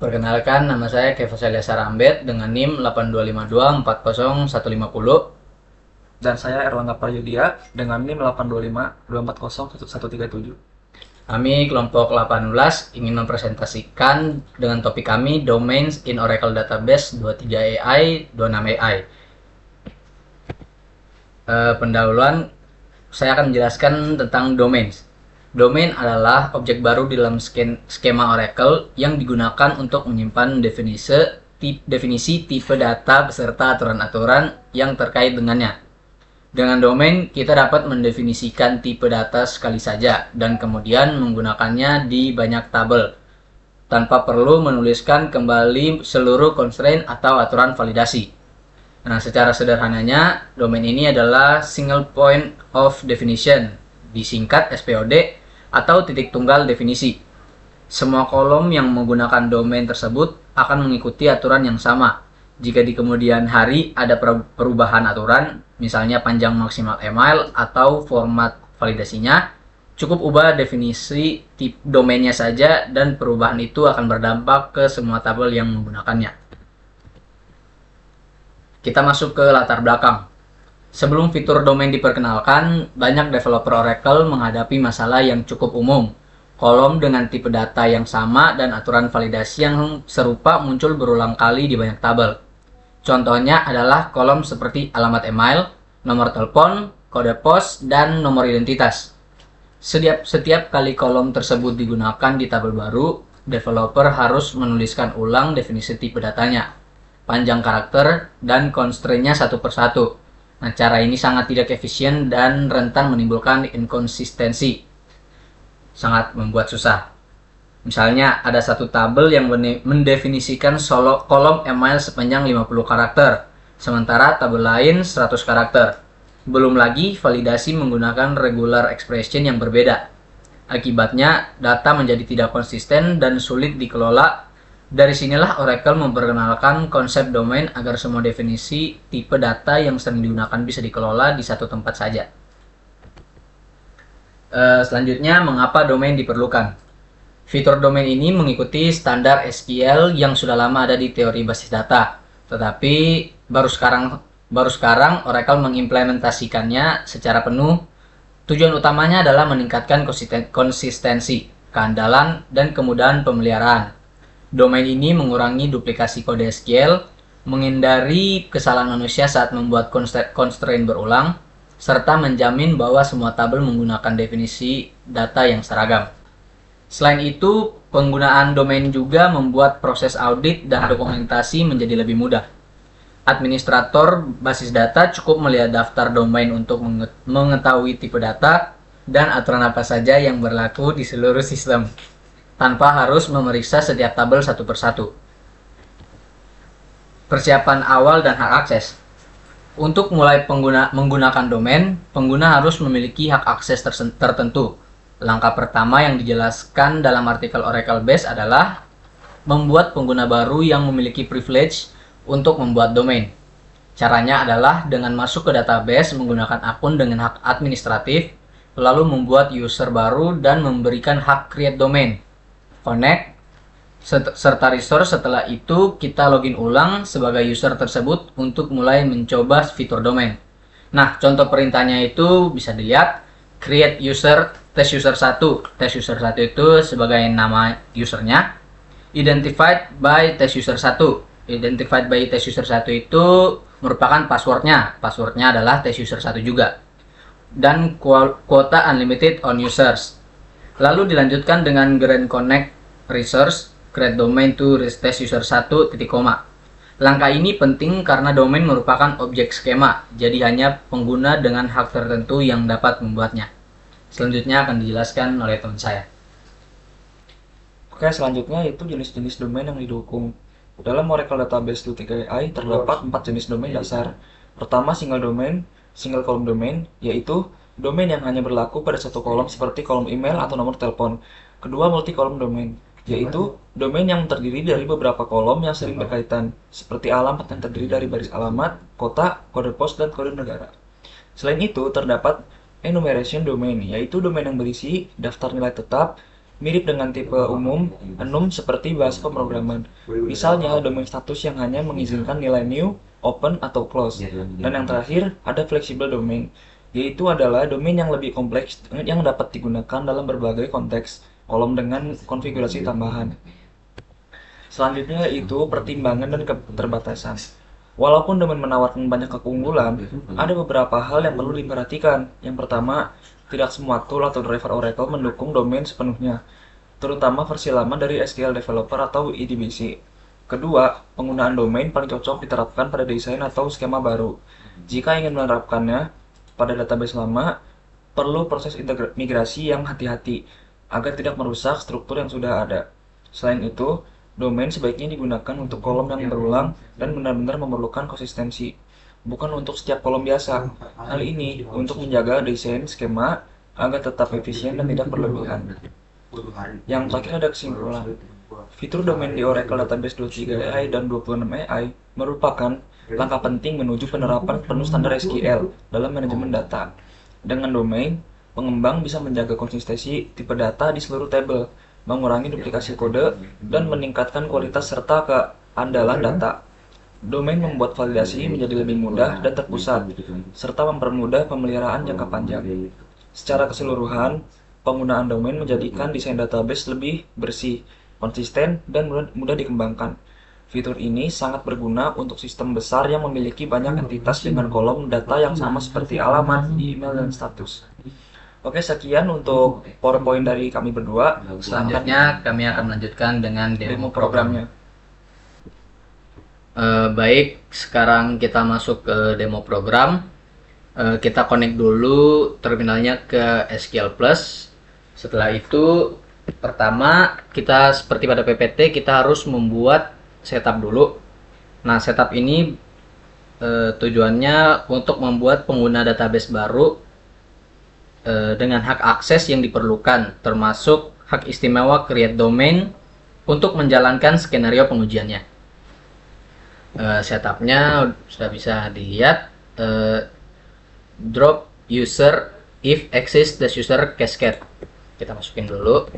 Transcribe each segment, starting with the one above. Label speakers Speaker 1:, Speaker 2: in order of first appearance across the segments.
Speaker 1: Perkenalkan, nama saya Kevas Eliasar Ambed dengan NIM 8252401150.
Speaker 2: Dan saya Erlangga Prayudya dengan NIM 825240137.
Speaker 1: Kami kelompok 18 ingin mempresentasikan dengan topik kami Domains in Oracle Database 23 AI, 26 AI. Pendahuluan, saya akan menjelaskan tentang domains. Domain adalah objek baru di dalam skema Oracle yang digunakan untuk menyimpan definisi tipe data beserta aturan-aturan yang terkait dengannya. Dengan domain, kita dapat mendefinisikan tipe data sekali saja dan kemudian menggunakannya di banyak tabel tanpa perlu menuliskan kembali seluruh constraint atau aturan validasi. Nah, secara sederhananya, domain ini adalah single point of definition, disingkat SPOD, atau titik tunggal definisi. Semua kolom yang menggunakan domain tersebut akan mengikuti aturan yang sama. Jika di kemudian hari ada perubahan aturan, misalnya panjang maksimal email atau format validasinya, cukup ubah definisi domainnya saja dan perubahan itu akan berdampak ke semua tabel yang menggunakannya. Kita masuk ke latar belakang. Sebelum fitur domain diperkenalkan, banyak developer Oracle menghadapi masalah yang cukup umum. Kolom dengan tipe data yang sama dan aturan validasi yang serupa muncul berulang kali di banyak tabel. Contohnya adalah kolom seperti alamat email, nomor telepon, kode pos, dan nomor identitas. Setiap kali kolom tersebut digunakan di tabel baru, developer harus menuliskan ulang definisi tipe datanya, panjang karakter, dan constraint-nya satu persatu. Nah, cara ini sangat tidak efisien dan rentan menimbulkan inkonsistensi. Sangat membuat susah. Misalnya, ada satu tabel yang mendefinisikan kolom email sepanjang 50 karakter, sementara tabel lain 100 karakter. Belum lagi validasi menggunakan regular expression yang berbeda. Akibatnya, data menjadi tidak konsisten dan sulit dikelola. Dari sinilah Oracle memperkenalkan konsep domain agar semua definisi tipe data yang sering digunakan bisa dikelola di satu tempat saja. Selanjutnya, mengapa domain diperlukan? Fitur domain ini mengikuti standar SQL yang sudah lama ada di teori basis data, tetapi baru sekarang Oracle mengimplementasikannya secara penuh. Tujuan utamanya adalah meningkatkan konsistensi, keandalan, dan kemudahan pemeliharaan. Domain ini mengurangi duplikasi kode SQL, menghindari kesalahan manusia saat membuat constraint berulang, serta menjamin bahwa semua tabel menggunakan definisi data yang seragam. Selain itu, penggunaan domain juga membuat proses audit dan dokumentasi menjadi lebih mudah. Administrator basis data cukup melihat daftar domain untuk mengetahui tipe data dan aturan apa saja yang berlaku di seluruh sistem, tanpa harus memeriksa setiap tabel satu persatu. Persiapan awal dan hak akses. Untuk mulai menggunakan domain, pengguna harus memiliki hak akses tertentu. Langkah pertama yang dijelaskan dalam artikel Oracle Base adalah membuat pengguna baru yang memiliki privilege untuk membuat domain. Caranya adalah dengan masuk ke database menggunakan akun dengan hak administratif, lalu membuat user baru dan memberikan hak create domain, connect, serta resource. Setelah itu kita login ulang sebagai user tersebut untuk mulai mencoba fitur domain. Nah, contoh perintahnya itu bisa dilihat, create user test user 1. Test user 1 itu sebagai nama usernya. Identified by test user 1. Identified by test user 1 itu merupakan passwordnya. Passwordnya adalah test user 1 juga. Dan kuota unlimited on users. Lalu dilanjutkan dengan grant connect resource create domain to test user 1 titik koma. Langkah ini penting karena domain merupakan objek skema, jadi hanya pengguna dengan hak tertentu yang dapat membuatnya. Selanjutnya akan dijelaskan oleh teman saya.
Speaker 2: Oke, selanjutnya itu jenis-jenis domain yang didukung. Dalam Oracle Database 23 AI terdapat 4 jenis domain dasar. Pertama, single domain, single column domain, yaitu domain yang hanya berlaku pada satu kolom seperti kolom email atau nomor telepon. Kedua, multi column domain, yaitu domain yang terdiri dari beberapa kolom yang sering berkaitan, seperti alamat yang terdiri dari baris alamat, kota, kode pos, dan kode negara. Selain itu, terdapat enumeration domain, yaitu domain yang berisi daftar nilai tetap mirip dengan tipe umum enum seperti bahasa pemrograman. Misalnya, domain status yang hanya mengizinkan nilai new, open, atau close. Dan yang terakhir, ada flexible domain, yaitu adalah domain yang lebih kompleks yang dapat digunakan dalam berbagai konteks kolom dengan konfigurasi tambahan. Selanjutnya itu pertimbangan dan keterbatasan. Walaupun domain menawarkan banyak keunggulan, ada beberapa hal yang perlu diperhatikan. Yang pertama, tidak semua tool atau driver Oracle mendukung domain sepenuhnya, terutama versi lama dari SQL Developer atau EDBC. Kedua, penggunaan domain paling cocok diterapkan pada desain atau skema baru. Jika ingin menerapkannya pada database lama, perlu proses migrasi yang hati-hati agar tidak merusak struktur yang sudah ada. Selain itu, domain sebaiknya digunakan untuk kolom yang berulang dan benar-benar memerlukan konsistensi, bukan untuk setiap kolom biasa. Hal ini untuk menjaga desain skema agar tetap efisien dan tidak berlebihan. Yang terakhir ada kesimpulan. Fitur domain di Oracle Database 23 AI dan 26 AI merupakan langkah penting menuju penerapan penuh standar SQL dalam manajemen data. Dengan domain, pengembang bisa menjaga konsistensi tipe data di seluruh tabel, mengurangi duplikasi kode, dan meningkatkan kualitas serta keandalan data. Domain membuat validasi menjadi lebih mudah dan terpusat, serta mempermudah pemeliharaan jangka panjang. Secara keseluruhan, penggunaan domain menjadikan desain database lebih bersih, konsisten, dan mudah dikembangkan. Fitur ini sangat berguna untuk sistem besar yang memiliki banyak entitas dengan kolom data yang sama seperti alamat, email, dan status. Oke, sekian untuk PowerPoint dari kami berdua.
Speaker 1: Selanjutnya kami akan melanjutkan dengan
Speaker 2: Demo programnya.
Speaker 1: Baik, sekarang kita masuk ke demo program. Kita connect dulu terminalnya ke SQL Plus. Setelah itu, pertama kita seperti pada PPT kita harus membuat setup dulu. Nah, setup ini tujuannya untuk membuat pengguna database baru dengan hak akses yang diperlukan, termasuk hak istimewa create domain untuk menjalankan skenario pengujiannya. Setupnya sudah bisa dilihat. Drop user if exists the user cascade. Kita masukin dulu.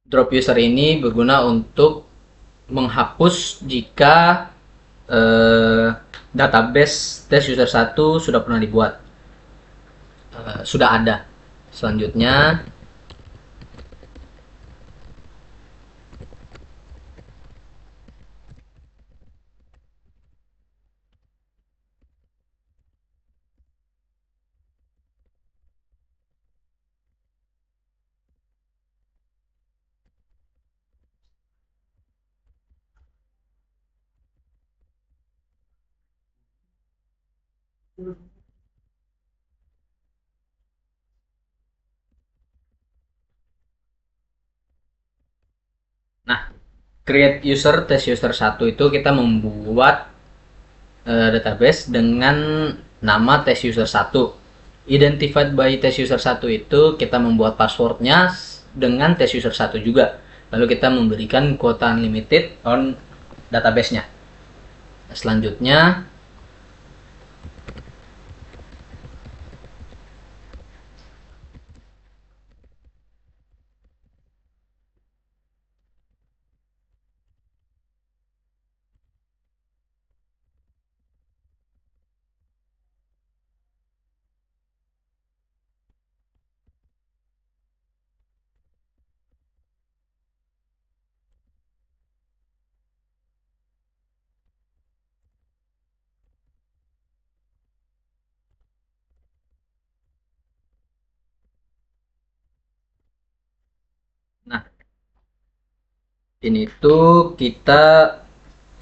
Speaker 1: Drop user ini berguna untuk menghapus jika database test user 1 sudah pernah dibuat, sudah ada. Selanjutnya create user test user 1 itu kita membuat database dengan nama test user 1. Identified by test user 1 itu kita membuat passwordnya dengan test user 1 juga. Lalu kita memberikan kuota unlimited on database-nya. Selanjutnya nah, ini tuh kita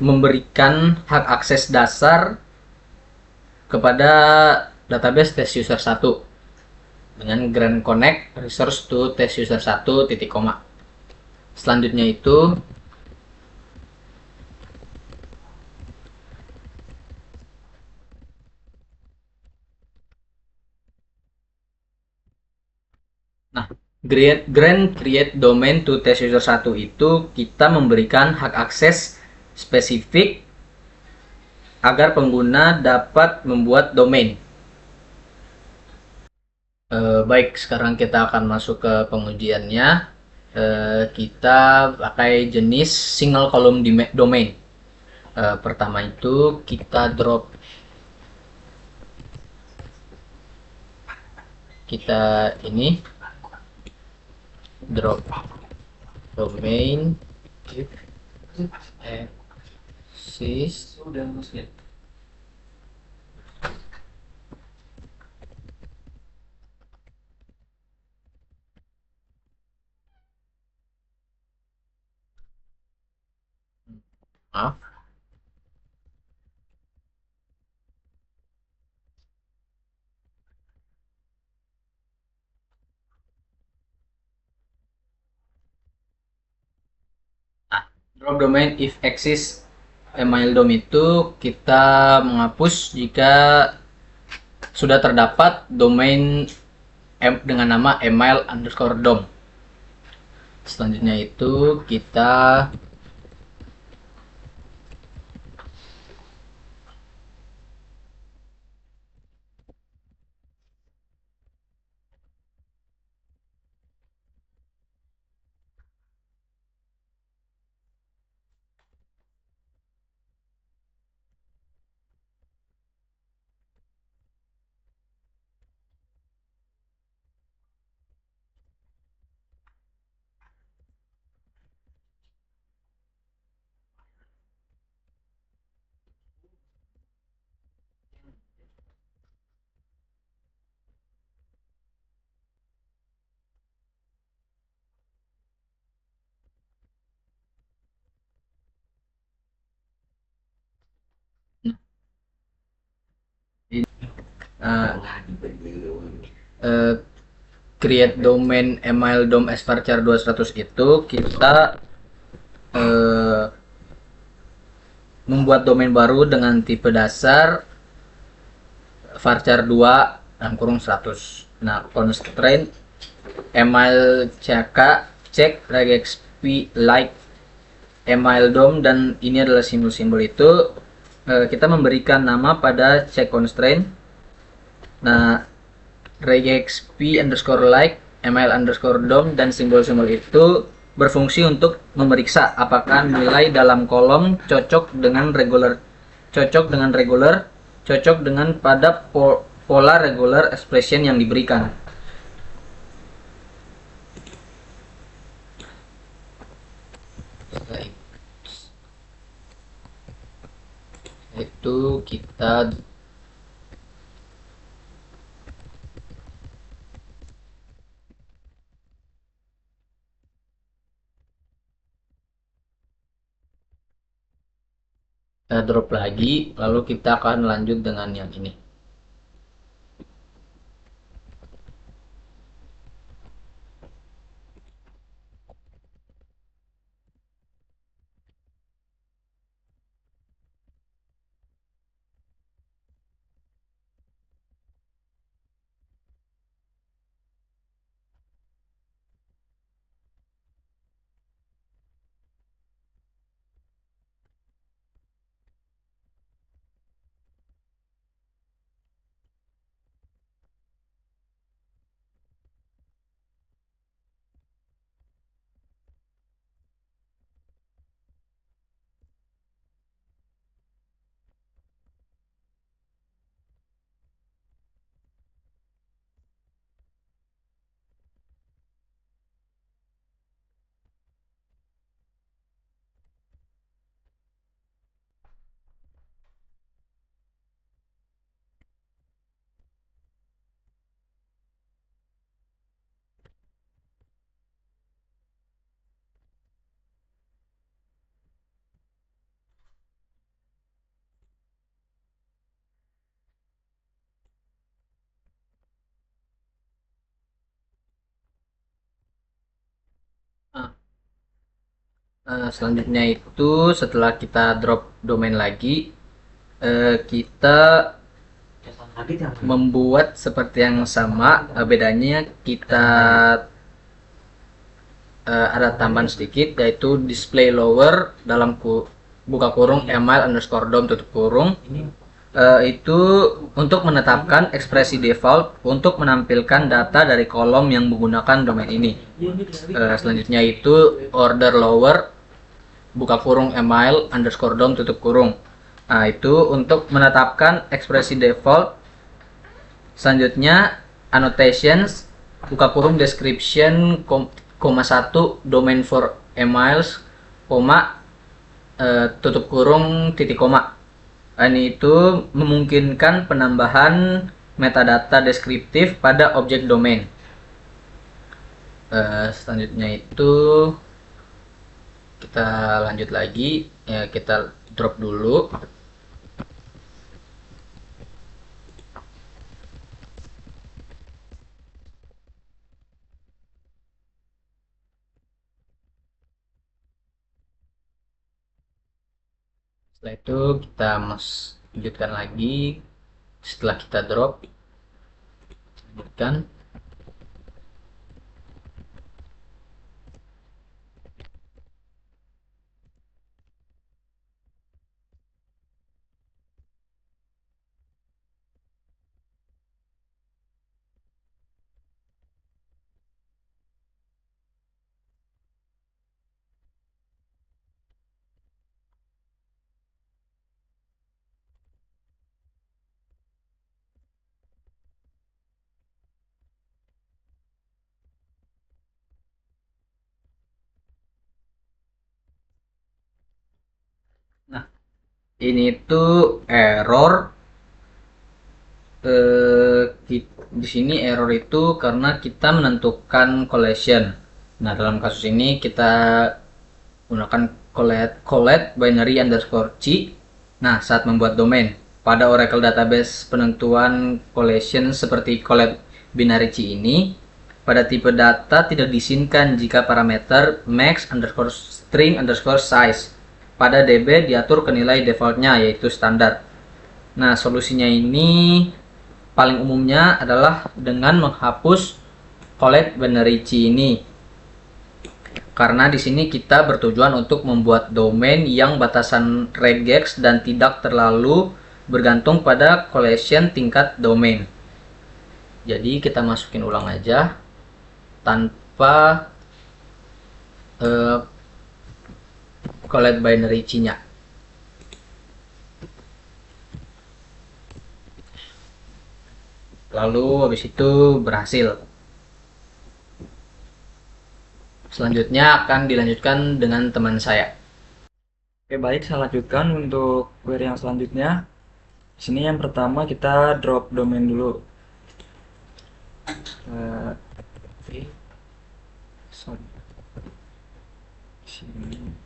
Speaker 1: memberikan hak akses dasar kepada database test user 1 dengan grant connect resource to test user 1 titik koma. Selanjutnya itu Create domain to test user 1 itu kita memberikan hak akses spesifik agar pengguna dapat membuat domain. Baik, sekarang kita akan masuk ke pengujiannya. Kita pakai jenis single column domain. Pertama itu kita drop domain exists maaf drop domain if exists email dom itu kita menghapus jika sudah terdapat domain dengan nama email_dom. Selanjutnya itu kita uh, uh, create domain email dom as varchar 200 itu kita membuat domain baru dengan tipe dasar varchar 2 dalam kurung 100. Nah, constraint email check regexp like email dom, dan ini adalah simbol-simbol itu. Kita memberikan nama pada check constraint. Nah, regexp underscore like email underscore dom dan simbol-simbol itu berfungsi untuk memeriksa apakah nilai dalam kolom cocok dengan regular, cocok dengan pada pola regular expression yang diberikan. Setelah itu kita drop lagi, lalu kita akan lanjut dengan yang ini. Selanjutnya itu setelah kita drop domain lagi, kita membuat seperti yang sama. Bedanya kita ada tambahan sedikit, yaitu display lower dalam buka kurung email underscore dom tutup kurung. Itu untuk menetapkan ekspresi default untuk menampilkan data dari kolom yang menggunakan domain ini. Selanjutnya itu order lower buka kurung email underscore dom tutup kurung. Nah, itu untuk menetapkan ekspresi default. Selanjutnya annotations buka kurung description koma satu domain for emails koma tutup kurung titik koma. Ini itu memungkinkan penambahan metadata deskriptif pada objek domain. Selanjutnya itu kita lanjut lagi, ya kita drop dulu. Setelah itu kita lanjutkan lagi. Setelah kita drop, lanjutkan. Nah, ini tuh error. Di sini error itu karena kita menentukan collection. Nah, dalam kasus ini kita gunakan collect binary underscore c. Nah, saat membuat domain pada Oracle database penentuan collection seperti collect binary c ini, pada tipe data tidak diizinkan jika parameter max underscore string underscore size pada db diatur ke nilai defaultnya, yaitu standar. Nah, solusinya ini paling umumnya adalah dengan menghapus collect binary c ini. Karena di sini kita bertujuan untuk membuat domain yang batasan regex dan tidak terlalu bergantung pada collection tingkat domain. Jadi kita masukin ulang aja tanpa collect binary c-nya. Lalu habis itu berhasil. Selanjutnya akan dilanjutkan dengan teman saya.
Speaker 2: Oke, baik, saya lanjutkan untuk query yang selanjutnya. Di sini yang pertama kita drop domain dulu. Sorry. Sini.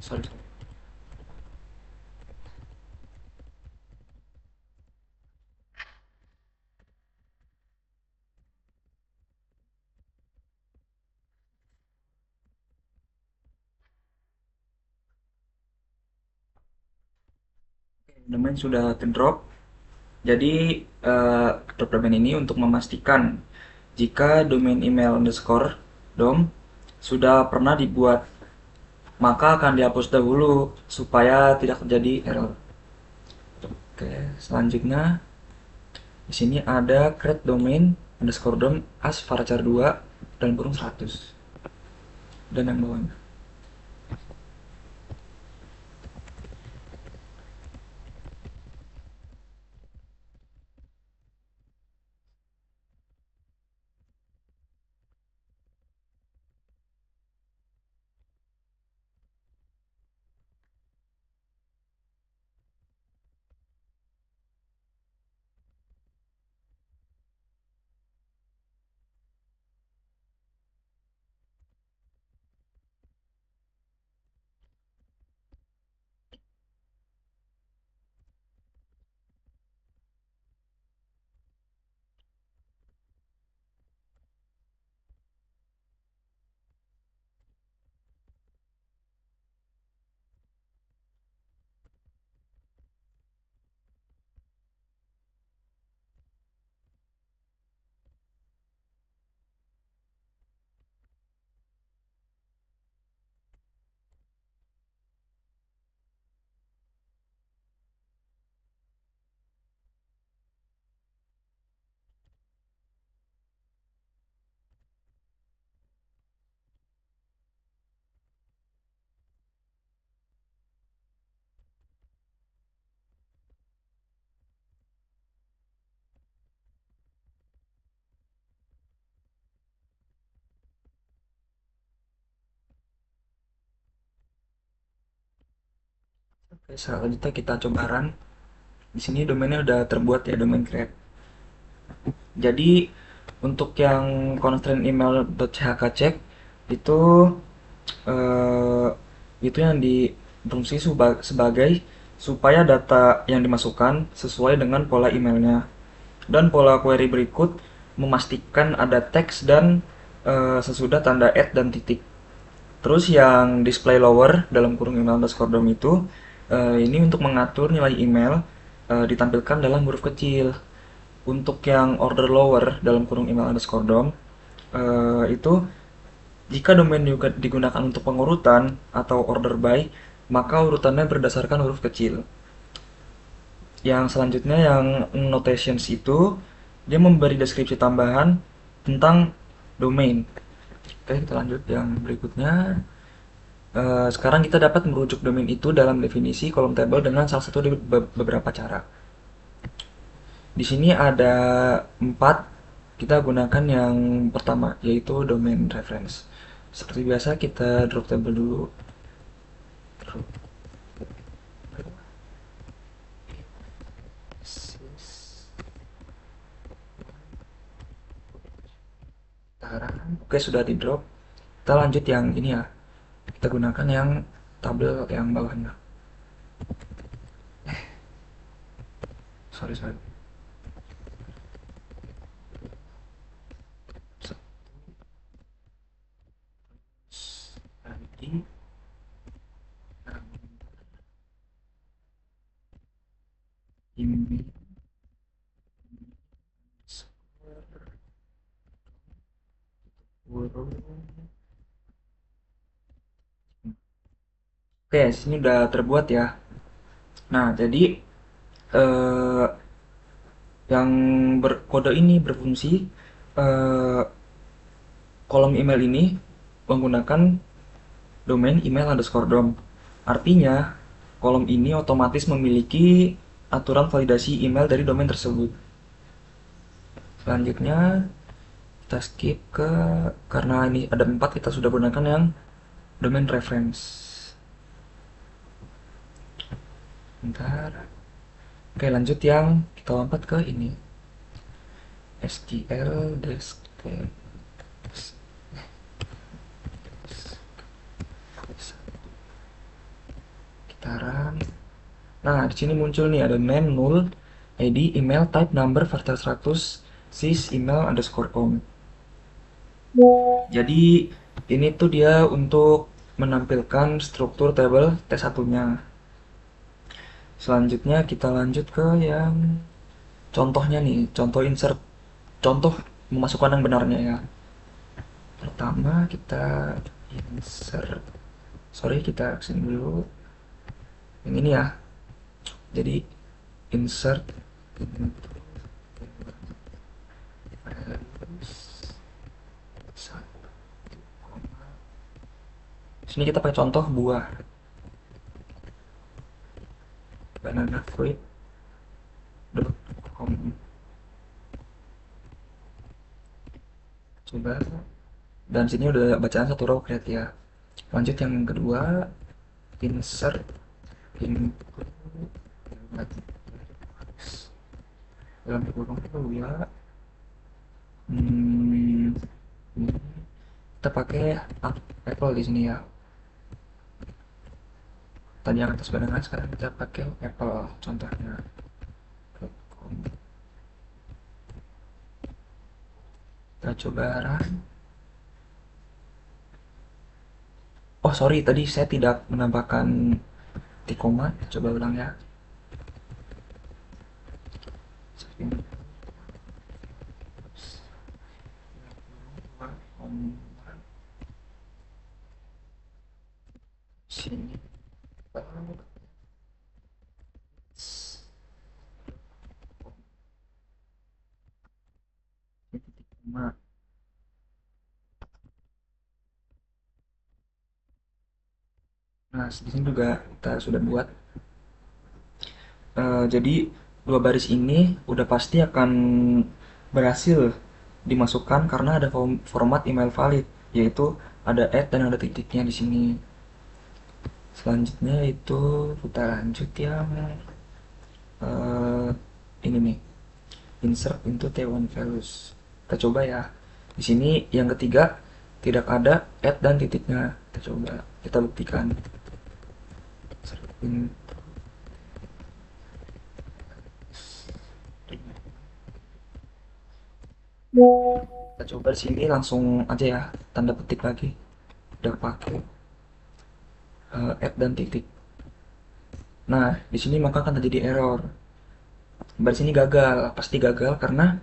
Speaker 2: Sorry. Domain sudah drop. Jadi drop domain ini untuk memastikan jika domain email underscore dom sudah pernah dibuat, maka akan dihapus dahulu supaya tidak terjadi error. Oke, selanjutnya di sini ada create domain underscore dom as varchar 2 dan kurung 100 dan yang bawahnya. Oke, selanjutnya kita coba run. Di sini domainnya udah terbuat ya, domain create. Jadi untuk yang constraint email.chkcheck itu eh, itu yang difungsi sebagai supaya data yang dimasukkan sesuai dengan pola emailnya. Dan pola query berikut memastikan ada teks dan sesudah tanda at dan titik. Terus yang display lower dalam kurung email underscore dom itu ini untuk mengatur nilai email ditampilkan dalam huruf kecil. Untuk yang order lower dalam kurung email underscore dom itu jika domain juga digunakan untuk pengurutan atau order by, maka urutannya berdasarkan huruf kecil. Yang selanjutnya yang notations itu dia memberi deskripsi tambahan tentang domain. Oke, kita lanjut yang berikutnya. Sekarang kita dapat merujuk domain itu dalam definisi kolom table dengan salah satu dari beberapa cara. Di sini ada 4. Kita gunakan yang pertama, yaitu domain reference. Seperti biasa kita drop table dulu. Oke, sudah di drop. Kita lanjut yang ini ya. Kita gunakan yang tabel yang bawahnya. Sorry. Lagi. Ini. Oke, sini udah terbuat ya. Nah, jadi eh, yang berkode ini berfungsi eh, kolom email ini menggunakan domain email underscore dom. Artinya, kolom ini otomatis memiliki aturan validasi email dari domain tersebut. Selanjutnya, kita skip karena ini ada 4, kita sudah gunakan yang domain reference. Bentar. Oke, lanjut yang kita lompat ke ini. SQL desktop. Kita run. Nah, di sini muncul nih ada name null, ID, email, type, number, factor 100, sys, email, underscore com. Jadi ini tuh dia untuk menampilkan struktur table T1-nya. Selanjutnya kita lanjut ke yang contohnya nih, contoh insert, contoh memasukkan yang benarnya ya. Pertama kita insert, sorry kita kesini dulu, yang ini ya. Jadi insert sini kita pakai contoh buah bananafruit.com. Coba, dan sini udah bacaan satu row create ya. Lanjut yang kedua, insert input dalam kurung dua. Ini kita pakai Apple di sini ya. Tadi yang atas badangan, sekarang kita pakai Apple contohnya. Kita coba run. Oh sorry, tadi saya tidak menambahkan tikoma. Coba ulang ya. Sini. Nah, di sini juga kita sudah buat. Jadi dua baris ini udah pasti akan berhasil dimasukkan karena ada format email valid, yaitu ada at dan ada titiknya di sini. Selanjutnya itu kita lanjut yang ini nih, insert into T1 values. Kita coba ya. Di sini yang ketiga tidak ada add dan titiknya. Kita coba, kita buktikan. Kita coba di sini langsung aja ya, tanda petik lagi. Udah pakai add dan titik. Nah, di sini maka akan terjadi error. Baris ini gagal, pasti gagal karena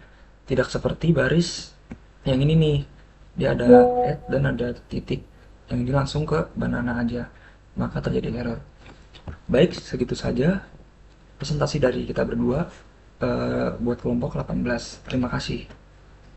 Speaker 2: tidak seperti baris yang ini nih. Dia ada add dan ada titik. Yang ini langsung ke banana aja. Maka terjadi error. Baik, segitu saja presentasi dari kita berdua buat kelompok 18. Terima kasih.